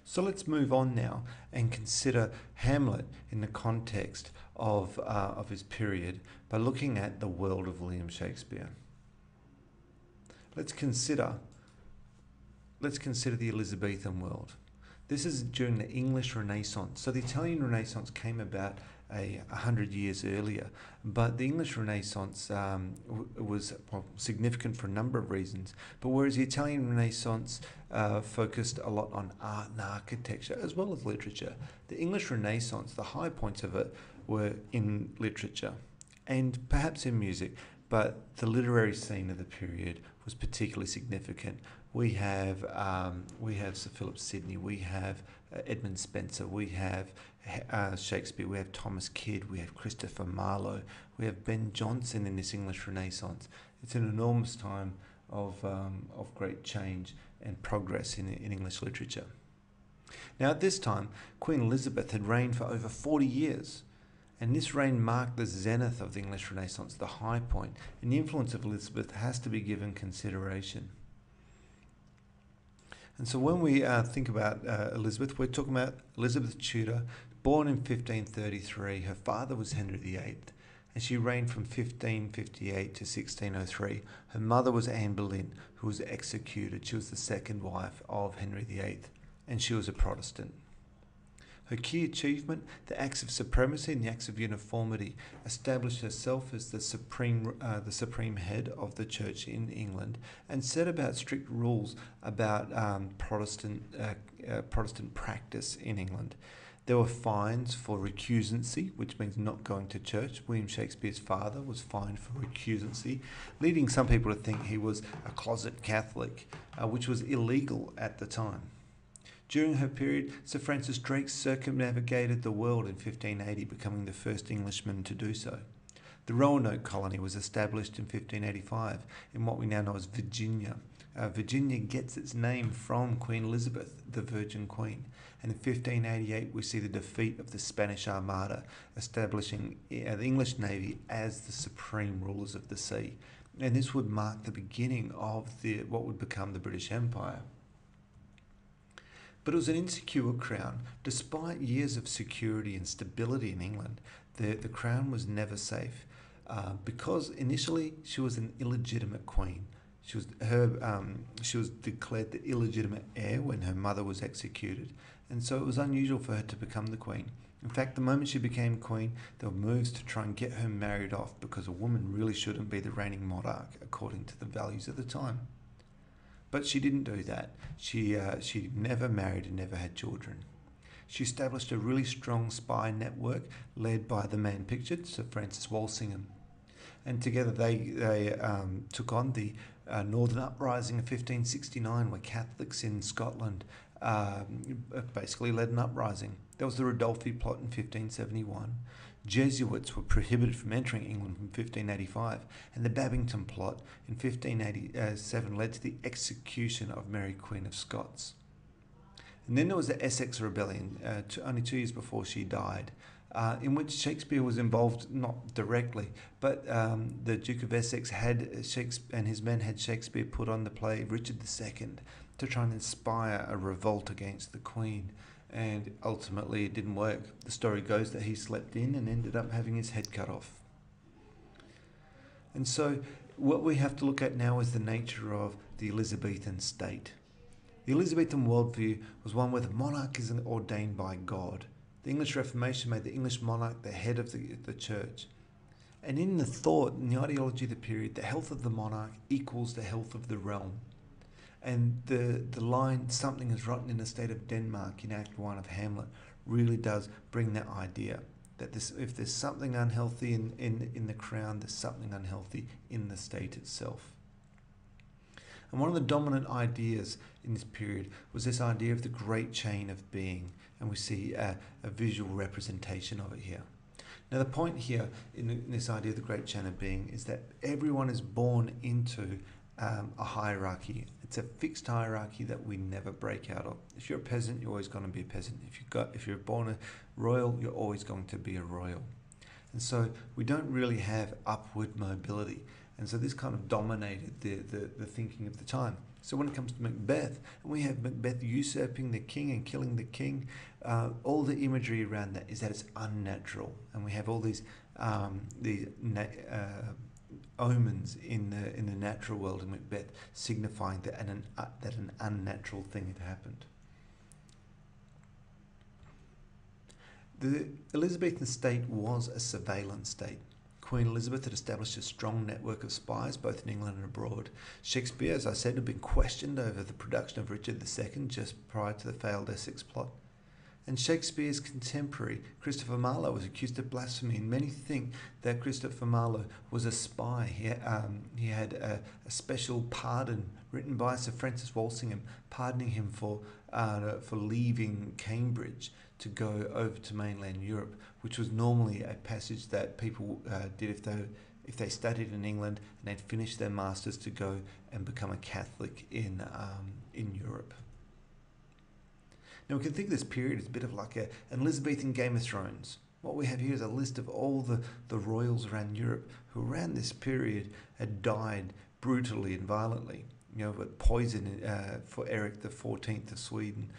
So let's move on now and consider Hamlet in the context of his period by looking at the world of William Shakespeare. Let's consider the Elizabethan world. This is during the English Renaissance. So the Italian Renaissance came about 100 years earlier, but the English Renaissance was significant for a number of reasons. But whereas the Italian Renaissance focused a lot on art and architecture as well as literature, the English Renaissance, the high points of it were in literature and perhaps in music, but the literary scene of the period was particularly significant. We have Sir Philip Sidney, we have Edmund Spenser, we have Shakespeare, we have Thomas Kyd, we have Christopher Marlowe, we have Ben Jonson in this English Renaissance. It's an enormous time of great change and progress in English literature. Now at this time, Queen Elizabeth had reigned for over 40 years. And this reign marked the zenith of the English Renaissance, the high point, and the influence of Elizabeth has to be given consideration. And so when we think about Elizabeth, we're talking about Elizabeth Tudor, born in 1533. Her father was Henry VIII, and she reigned from 1558 to 1603. Her mother was Anne Boleyn, who was executed. She was the second wife of Henry VIII, and she was a Protestant. Her key achievement, the Acts of Supremacy and the Acts of Uniformity, established herself as the supreme head of the Church in England, and set about strict rules about Protestant practice in England. There were fines for recusancy, which means not going to church. William Shakespeare's father was fined for recusancy, leading some people to think he was a closet Catholic, which was illegal at the time. During her period, Sir Francis Drake circumnavigated the world in 1580, becoming the first Englishman to do so. The Roanoke colony was established in 1585 in what we now know as Virginia. Virginia gets its name from Queen Elizabeth, the Virgin Queen. And in 1588, we see the defeat of the Spanish Armada, establishing the English Navy as the supreme rulers of the sea. And this would mark the beginning of what would become the British Empire. But it was an insecure crown. Despite years of security and stability in England, the crown was never safe because initially she was an illegitimate queen. She was declared the illegitimate heir when her mother was executed, and so it was unusual for her to become the queen. In fact, the moment she became queen, there were moves to try and get her married off because a woman really shouldn't be the reigning monarch according to the values of the time. But she didn't do that. She never married and never had children. She established a really strong spy network led by the man pictured, Sir Francis Walsingham. And together they took on the Northern Uprising of 1569, where Catholics in Scotland basically led an uprising. There was the Rodolphi plot in 1571. Jesuits were prohibited from entering England from 1585, and the Babington plot in 1587 led to the execution of Mary Queen of Scots. And then there was the Essex Rebellion, only 2 years before she died, in which Shakespeare was involved, not directly, but the Duke of Essex and his men had Shakespeare put on the play Richard II to try and inspire a revolt against the Queen. And ultimately it didn't work. The story goes that he slept in and ended up having his head cut off. And so what we have to look at now is the nature of the Elizabethan state. The Elizabethan worldview was one where the monarch is ordained by God. The English Reformation made the English monarch the head of the church. And in the thought, in the ideology of the period, the health of the monarch equals the health of the realm. And the line, something is rotten in the state of Denmark in Act 1 of Hamlet, really does bring that idea that if there's something unhealthy in the crown, there's something unhealthy in the state itself. And one of the dominant ideas in this period was this idea of the great chain of being, and we see a visual representation of it here. Now the point here in this idea of the great chain of being is that everyone is born into a hierarchy. It's a fixed hierarchy that we never break out of. If you're a peasant, you're always going to be a peasant. If you're born a royal, you're always going to be a royal. And so we don't really have upward mobility. And so this kind of dominated the thinking of the time. So when it comes to Macbeth, and we have Macbeth usurping the king and killing the king, all the imagery around that is that it's unnatural, and we have all these omens in the natural world in Macbeth, signifying that an unnatural thing had happened. The Elizabethan state was a surveillance state. Queen Elizabeth had established a strong network of spies both in England and abroad. Shakespeare, as I said, had been questioned over the production of Richard II just prior to the failed Essex plot. And Shakespeare's contemporary, Christopher Marlowe, was accused of blasphemy, and many think that Christopher Marlowe was a spy. He had a special pardon written by Sir Francis Walsingham, pardoning him for leaving Cambridge to go over to mainland Europe, which was normally a passage that people did if they studied in England and they'd finished their masters, to go and become a Catholic in Europe. Now we can think of this period as a bit of like an Elizabethan Game of Thrones. What we have here is a list of all the royals around Europe who around this period had died brutally and violently. You know, but poison for Eric XIV of Sweden,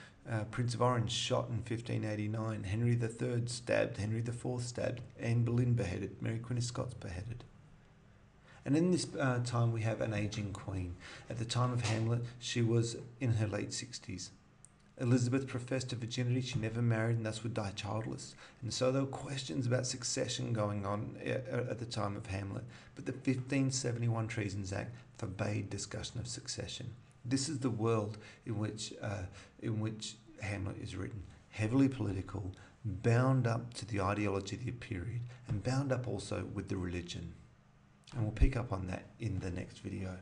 Prince of Orange shot in 1589, Henry III stabbed, Henry IV stabbed, Anne Boleyn beheaded, Mary Queen of Scots beheaded. And in this time we have an aging queen. At the time of Hamlet, she was in her late 60s. Elizabeth professed her virginity, she never married and thus would die childless. And so there were questions about succession going on at the time of Hamlet. But the 1571 Treasons Act forbade discussion of succession. This is the world in which Hamlet is written. Heavily political, bound up to the ideology of the period, and bound up also with the religion. And we'll pick up on that in the next video.